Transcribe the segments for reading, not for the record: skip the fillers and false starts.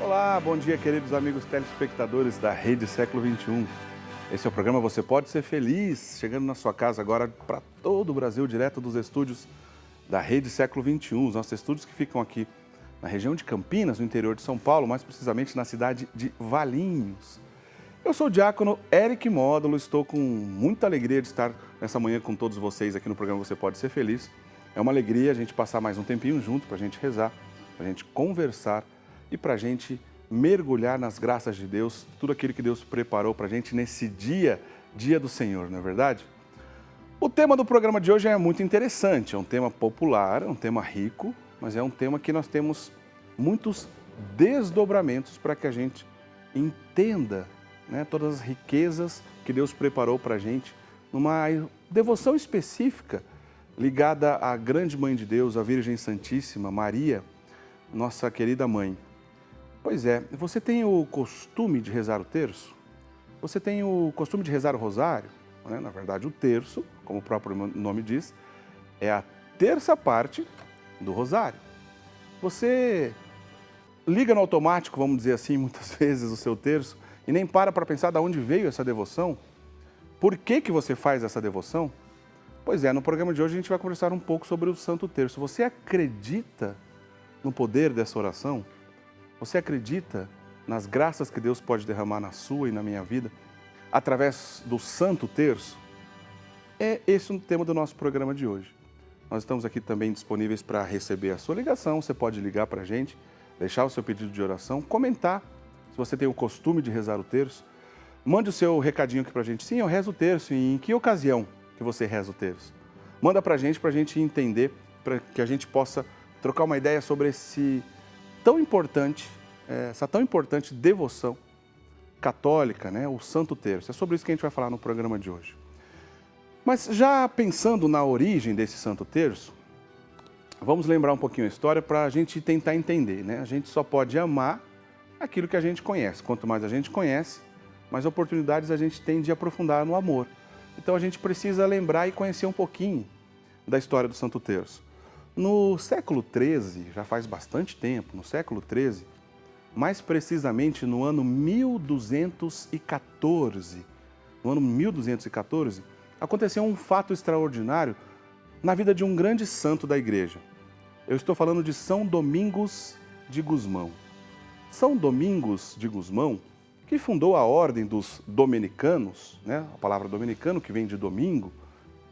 Olá, bom dia, queridos amigos telespectadores da Rede Século XXI. Esse é o programa Você Pode Ser Feliz, chegando na sua casa agora para todo o Brasil, direto dos estúdios da Rede Século XXI. Os nossos estúdios que ficam aqui na região de Campinas, no interior de São Paulo, mais precisamente na cidade de Valinhos. Eu sou o diácono Eric Módulo, estou com muita alegria de estar nessa manhã com todos vocês aqui no programa Você Pode Ser Feliz. É uma alegria a gente passar mais um tempinho junto para a gente rezar, para a gente conversar e para a gente mergulhar nas graças de Deus, tudo aquilo que Deus preparou para a gente nesse dia do Senhor, não é verdade? O tema do programa de hoje é muito interessante, é um tema popular, é um tema rico, mas é um tema que nós temos muitos desdobramentos para que a gente entenda, né, todas as riquezas que Deus preparou para a gente numa devoção específica ligada à grande Mãe de Deus, a Virgem Santíssima, Maria, nossa querida mãe. Pois é, você tem o costume de rezar o terço? Você tem o costume de rezar o rosário? Né? Na verdade, o terço, como o próprio nome diz, é a terça parte do rosário. Você liga no automático, vamos dizer assim, muitas vezes o seu terço e nem para pensar de onde veio essa devoção? Por que você faz essa devoção? Pois é, no programa de hoje a gente vai conversar um pouco sobre o Santo Terço. Você acredita no poder dessa oração? Você acredita nas graças que Deus pode derramar na sua e na minha vida através do Santo Terço? É esse o tema do nosso programa de hoje. Nós estamos aqui também disponíveis para receber a sua ligação. Você pode ligar para a gente, deixar o seu pedido de oração, comentar se você tem o costume de rezar o terço. Mande o seu recadinho aqui para a gente. Sim, eu rezo o terço. E em que ocasião que você reza o terço? Manda para a gente entender, para que a gente possa trocar uma ideia sobre essa tão importante devoção católica, né? O Santo Terço. É sobre isso que a gente vai falar no programa de hoje. Mas já pensando na origem desse Santo Terço, vamos lembrar um pouquinho a história para a gente tentar entender, né? A gente só pode amar aquilo que a gente conhece. Quanto mais a gente conhece, mais oportunidades a gente tem de aprofundar no amor. Então a gente precisa lembrar e conhecer um pouquinho da história do Santo Terço. No século XIII, já faz bastante tempo, no século XIII, mais precisamente no ano 1214, aconteceu um fato extraordinário na vida de um grande santo da igreja. Eu estou falando de São Domingos de Gusmão. São Domingos de Gusmão, que fundou a ordem dos dominicanos, né? A palavra dominicano que vem de domingo,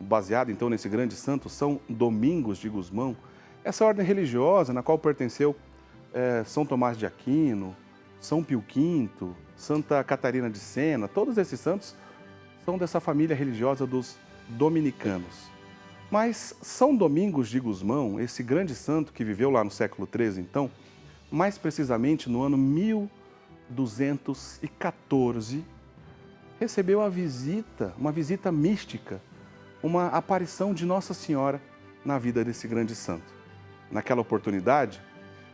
baseado então nesse grande santo, São Domingos de Gusmão. Essa ordem religiosa na qual pertenceu São Tomás de Aquino, São Pio V, Santa Catarina de Sena, todos esses santos são dessa família religiosa dos dominicanos. Mas São Domingos de Gusmão, esse grande santo que viveu lá no século XIII, então, mais precisamente no ano 1214, recebeu uma visita mística, uma aparição de Nossa Senhora na vida desse grande santo. Naquela oportunidade,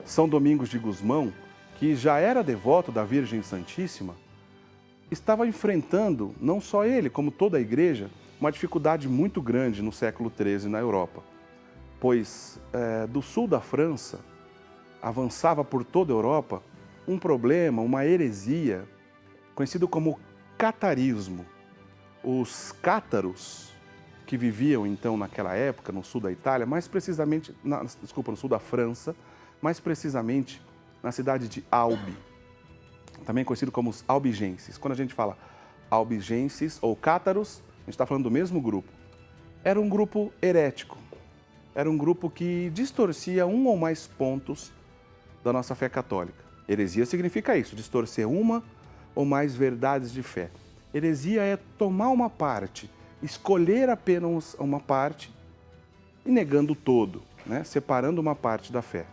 São Domingos de Gusmão, que já era devoto da Virgem Santíssima, estava enfrentando, não só ele, como toda a igreja, uma dificuldade muito grande no século XIII na Europa, pois do sul da França avançava por toda a Europa um problema, uma heresia, conhecido como catarismo. Os cátaros, que viviam então naquela época no sul da Itália, mais precisamente, no sul da França, mais precisamente na cidade de Albi, também conhecido como os albigenses. Quando a gente fala albigenses ou cátaros, a gente está falando do mesmo grupo. Era um grupo herético, era um grupo que distorcia um ou mais pontos da nossa fé católica. Heresia significa isso, distorcer uma ou mais verdades de fé. Heresia é tomar uma parte, escolher apenas uma parte e negando o todo, né? Separando uma parte da fé.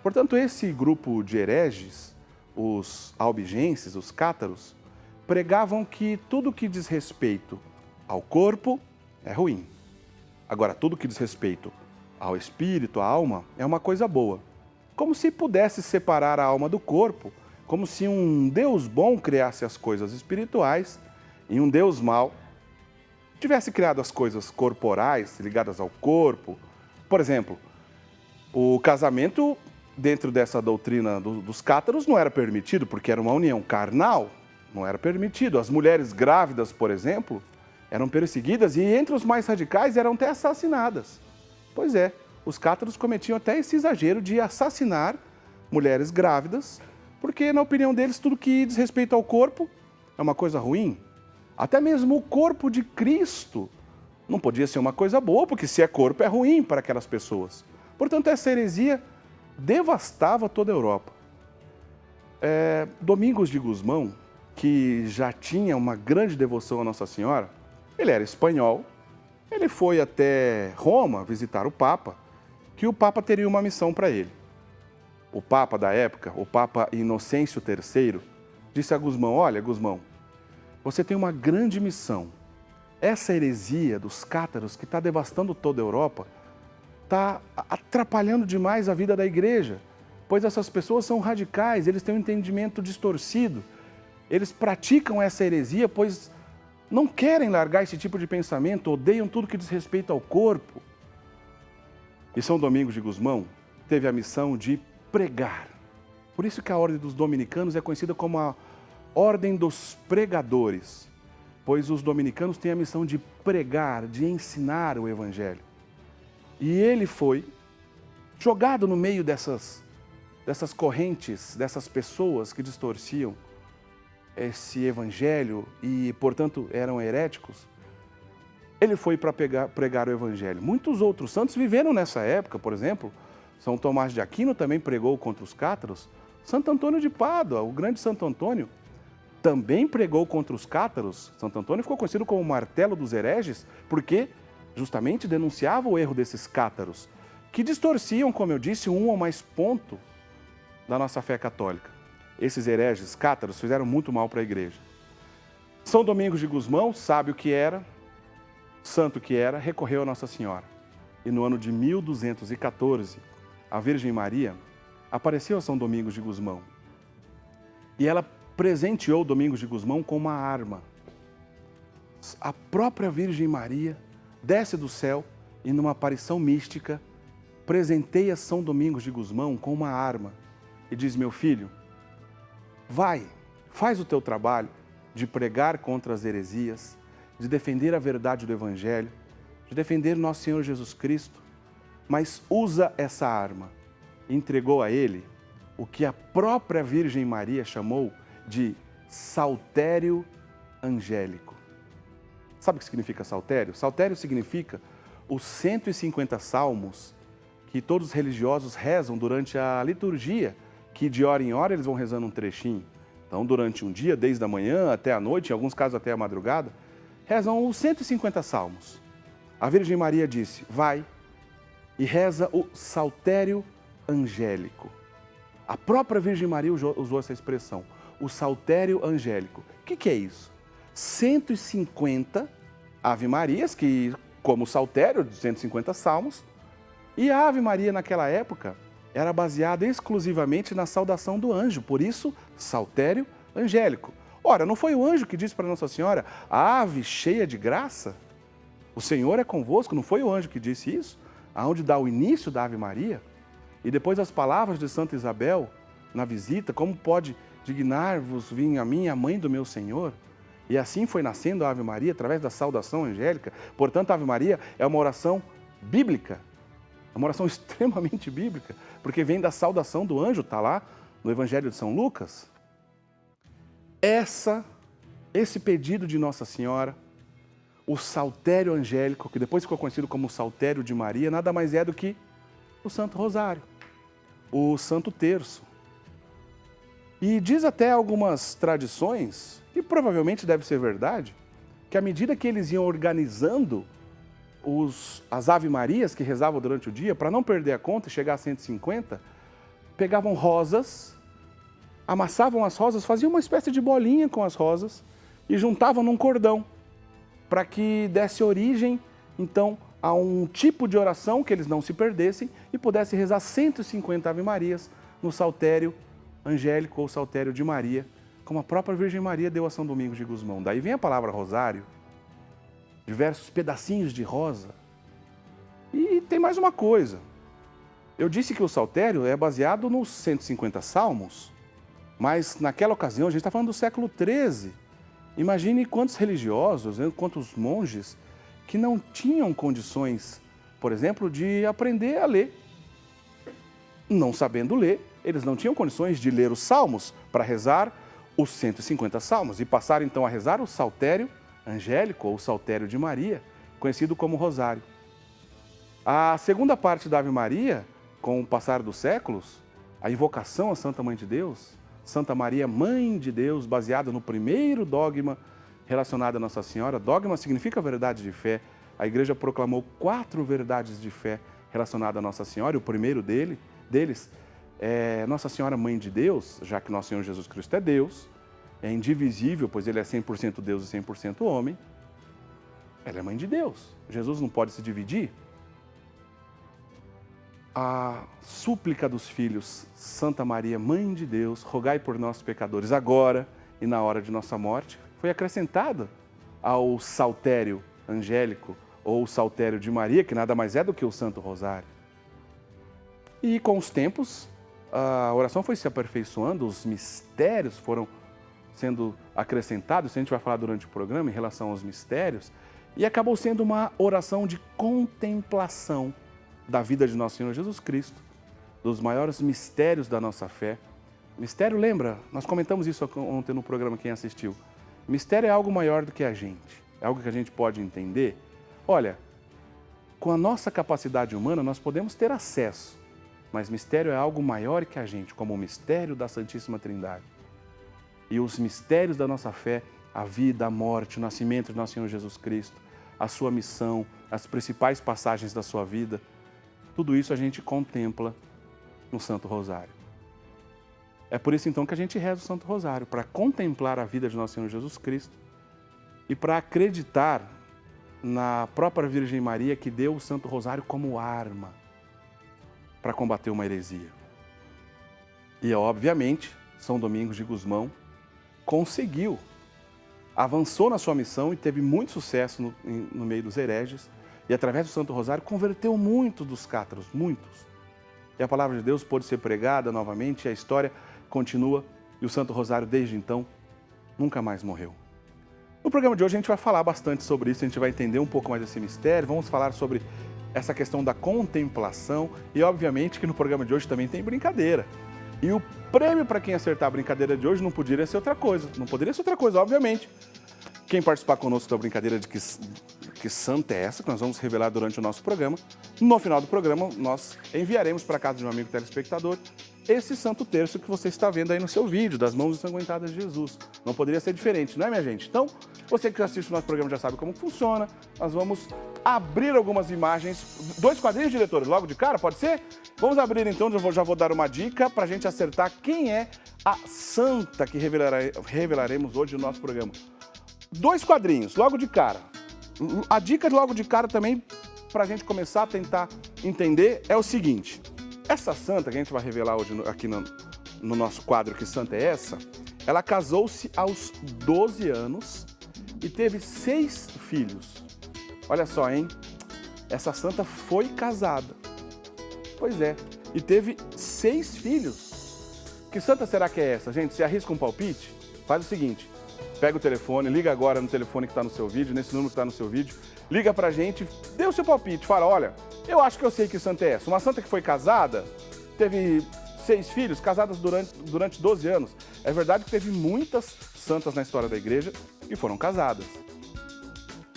Portanto, esse grupo de hereges, os albigenses, os cátaros, pregavam que tudo que diz respeito ao corpo é ruim. Agora, tudo que diz respeito ao espírito, à alma, é uma coisa boa. Como se pudesse separar a alma do corpo, como se um Deus bom criasse as coisas espirituais e um Deus mau tivesse criado as coisas corporais ligadas ao corpo. Por exemplo, o casamento dentro dessa doutrina dos cátaros, não era permitido, porque era uma união carnal, não era permitido. As mulheres grávidas, por exemplo, eram perseguidas e entre os mais radicais eram até assassinadas. Pois é, os cátaros cometiam até esse exagero de assassinar mulheres grávidas, porque, na opinião deles, tudo que diz respeito ao corpo é uma coisa ruim. Até mesmo o corpo de Cristo não podia ser uma coisa boa, porque se é corpo é ruim para aquelas pessoas. Portanto, essa heresia devastava toda a Europa. Domingos de Gusmão, que já tinha uma grande devoção à Nossa Senhora, ele era espanhol, ele foi até Roma visitar o Papa, que o Papa teria uma missão para ele. O Papa da época, o Papa Inocêncio III, disse a Gusmão: olha, Gusmão, você tem uma grande missão. Essa heresia dos cátaros que está devastando toda a Europa está atrapalhando demais a vida da igreja, pois essas pessoas são radicais, eles têm um entendimento distorcido, eles praticam essa heresia, pois não querem largar esse tipo de pensamento, odeiam tudo que diz respeito ao corpo. E São Domingos de Gusmão teve a missão de pregar. Por isso que a Ordem dos Dominicanos é conhecida como a Ordem dos Pregadores, pois os dominicanos têm a missão de pregar, de ensinar o Evangelho. E ele foi jogado no meio dessas correntes, dessas pessoas que distorciam esse Evangelho e, portanto, eram heréticos. Ele foi para pregar o Evangelho. Muitos outros santos viveram nessa época, por exemplo, São Tomás de Aquino também pregou contra os cátaros. Santo Antônio de Pádua, o grande Santo Antônio, também pregou contra os cátaros. Santo Antônio ficou conhecido como o martelo dos hereges, porque justamente denunciava o erro desses cátaros, que distorciam, como eu disse, um ou mais ponto da nossa fé católica. Esses hereges cátaros fizeram muito mal para a igreja. São Domingos de Gusmão, sábio que era, santo que era, recorreu a Nossa Senhora. E no ano de 1214, a Virgem Maria apareceu a São Domingos de Gusmão. E ela presenteou Domingos de Gusmão com uma arma. A própria Virgem Maria desce do céu e, numa aparição mística, presenteia São Domingos de Gusmão com uma arma e diz: meu filho, vai, faz o teu trabalho de pregar contra as heresias, de defender a verdade do Evangelho, de defender nosso Senhor Jesus Cristo, mas usa essa arma. Entregou a ele o que a própria Virgem Maria chamou de saltério angélico. Sabe o que significa saltério? Saltério significa os 150 salmos que todos os religiosos rezam durante a liturgia, que de hora em hora eles vão rezando um trechinho. Então, durante um dia, desde a manhã até a noite, em alguns casos até a madrugada, rezam os 150 salmos. A Virgem Maria disse: vai e reza o saltério angélico. A própria Virgem Maria usou essa expressão, o saltério angélico. O que é isso? 150 Ave Marias, que como saltério de 150 salmos, e a Ave Maria naquela época era baseada exclusivamente na saudação do anjo, por isso saltério angélico. Ora, não foi o anjo que disse para Nossa Senhora: ave cheia de graça, o Senhor é convosco? Não foi o anjo que disse isso? Aonde dá o início da Ave Maria? E depois as palavras de Santa Isabel na visita: como pode dignar-vos vir a mim, a mãe do meu Senhor? E assim foi nascendo a Ave Maria através da saudação angélica. Portanto, a Ave Maria é uma oração bíblica, é uma oração extremamente bíblica, porque vem da saudação do anjo, está lá no Evangelho de São Lucas. Esse pedido de Nossa Senhora, o saltério angélico, que depois ficou conhecido como o saltério de Maria, nada mais é do que o Santo Rosário, o Santo Terço. E diz até algumas tradições, e provavelmente deve ser verdade, que à medida que eles iam organizando as Ave Marias que rezavam durante o dia, para não perder a conta e chegar a 150, pegavam rosas, amassavam as rosas, faziam uma espécie de bolinha com as rosas e juntavam num cordão, para que desse origem, então, a um tipo de oração que eles não se perdessem e pudessem rezar 150 Ave Marias no saltério angélico ou saltério de Maria, como a própria Virgem Maria deu a São Domingos de Gusmão. Daí vem a palavra rosário, diversos pedacinhos de rosa. E tem mais uma coisa. Eu disse que o saltério é baseado nos 150 salmos, mas naquela ocasião a gente está falando do século XIII. Imagine quantos religiosos, quantos monges que não tinham condições, por exemplo, de aprender a ler. Não sabendo ler, eles não tinham condições de ler os salmos para rezar os 150 salmos e passaram então a rezar o saltério angélico ou saltério de Maria, conhecido como rosário. A segunda parte da Ave Maria, com o passar dos séculos, a invocação à Santa Mãe de Deus, Santa Maria, Mãe de Deus, baseada no primeiro dogma relacionado a Nossa Senhora. Dogma significa verdade de fé. A Igreja proclamou 4 verdades de fé relacionadas a Nossa Senhora, e o primeiro deles é Nossa Senhora Mãe de Deus, já que Nosso Senhor Jesus Cristo é Deus, é indivisível, pois Ele é 100% Deus e 100% homem. Ela é Mãe de Deus. Jesus não pode se dividir. A súplica dos filhos, Santa Maria, Mãe de Deus, rogai por nós pecadores agora e na hora de nossa morte, foi acrescentada ao saltério angélico ou saltério de Maria, que nada mais é do que o Santo Rosário. E com os tempos, a oração foi se aperfeiçoando, os mistérios foram sendo acrescentados, isso a gente vai falar durante o programa em relação aos mistérios, e acabou sendo uma oração de contemplação da vida de Nosso Senhor Jesus Cristo, dos maiores mistérios da nossa fé. Mistério, lembra? Nós comentamos isso ontem no programa, quem assistiu. Mistério é algo maior do que a gente, é algo que a gente pode entender. Olha, com a nossa capacidade humana nós podemos ter acesso, mas mistério é algo maior que a gente, como o mistério da Santíssima Trindade. E os mistérios da nossa fé, a vida, a morte, o nascimento de Nosso Senhor Jesus Cristo, a sua missão, as principais passagens da sua vida, tudo isso a gente contempla no Santo Rosário. É por isso então que a gente reza o Santo Rosário, para contemplar a vida de Nosso Senhor Jesus Cristo e para acreditar na própria Virgem Maria, que deu o Santo Rosário como arma para combater uma heresia. E obviamente, São Domingos de Gusmão conseguiu, avançou na sua missão e teve muito sucesso no meio dos hereges, e através do Santo Rosário converteu muitos dos cátaros, muitos. E a palavra de Deus pôde ser pregada novamente, e a história continua, e o Santo Rosário desde então nunca mais morreu. No programa de hoje a gente vai falar bastante sobre isso, a gente vai entender um pouco mais desse mistério, vamos falar sobre essa questão da contemplação, e obviamente que no programa de hoje também tem brincadeira. E o prêmio para quem acertar a brincadeira de hoje não poderia ser outra coisa, obviamente. Quem participar conosco da brincadeira de que santa é essa, que nós vamos revelar durante o nosso programa, no final do programa nós enviaremos para casa de um amigo telespectador esse Santo Terço que você está vendo aí no seu vídeo, das mãos ensanguentadas de Jesus. Não poderia ser diferente, não é, minha gente? Então, você que assiste o nosso programa já sabe como funciona. Nós vamos abrir algumas imagens, 2 quadrinhos, diretores, logo de cara, pode ser? Vamos abrir então, já vou dar uma dica para a gente acertar quem é a santa que revelaremos hoje no nosso programa. 2 quadrinhos, logo de cara. A dica logo de cara também, para a gente começar a tentar entender, é o seguinte. Essa santa que a gente vai revelar hoje aqui no nosso quadro, Que Santa é Essa? Ela casou-se aos 12 anos e teve 6 filhos. Olha só, hein? Essa santa foi casada. Pois é. E teve 6 filhos. Que santa será que é essa, gente? Se arrisca um palpite, faz o seguinte. Pega o telefone, liga agora no telefone que está no seu vídeo, nesse número que está no seu vídeo, liga pra gente, dê o seu palpite, fala, olha, eu acho que eu sei que santa é essa. Uma santa que foi casada, teve 6 filhos, casadas durante 12 anos. É verdade que teve muitas santas na história da igreja que foram casadas.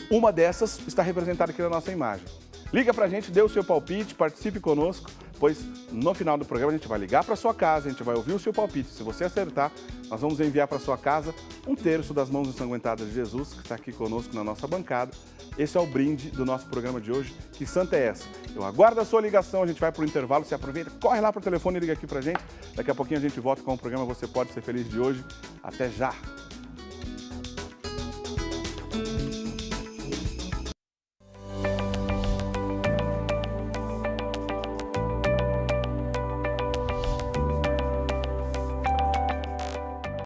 Uma dessas está representada aqui na nossa imagem. Liga pra gente, dê o seu palpite, participe conosco, pois no final do programa a gente vai ligar para sua casa, a gente vai ouvir o seu palpite. Se você acertar, nós vamos enviar para sua casa 1/3 das mãos ensanguentadas de Jesus, que está aqui conosco na nossa bancada. Esse é o brinde do nosso programa de hoje. Que santa é essa? Eu aguardo a sua ligação, a gente vai para o intervalo, você aproveita, corre lá para o telefone e liga aqui para a gente. Daqui a pouquinho a gente volta com o programa Você Pode Ser Feliz de hoje. Até já!